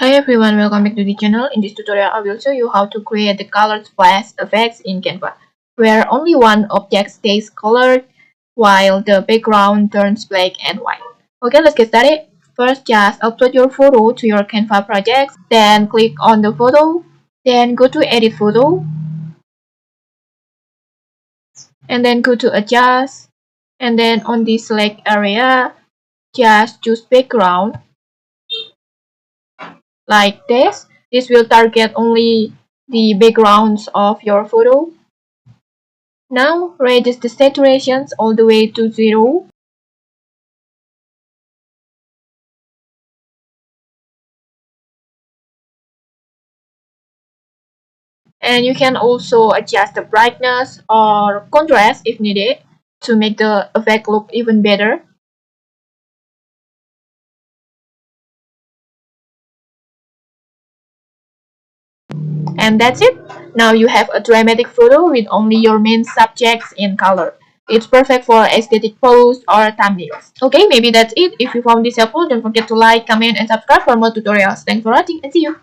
Hi everyone, welcome back to the channel. In this tutorial, I will show you how to create the colored splash effects in Canva, where only one object stays colored while the background turns black and white. Okay, let's get started. First, just upload your photo to your Canva project, then click on the photo, then go to Edit Photo, and then go to Adjust, and then on the Select area, just choose Background, like this. This will target only the backgrounds of your photo. Now reduce the saturations all the way to 0. And you can also adjust the brightness or contrast if needed to make the effect look even better. And that's it. Now you have a dramatic photo with only your main subjects in color. It's perfect for aesthetic posts or thumbnails. Okay, maybe that's it. If you found this helpful, don't forget to like, comment, and subscribe for more tutorials. Thanks for watching and see you.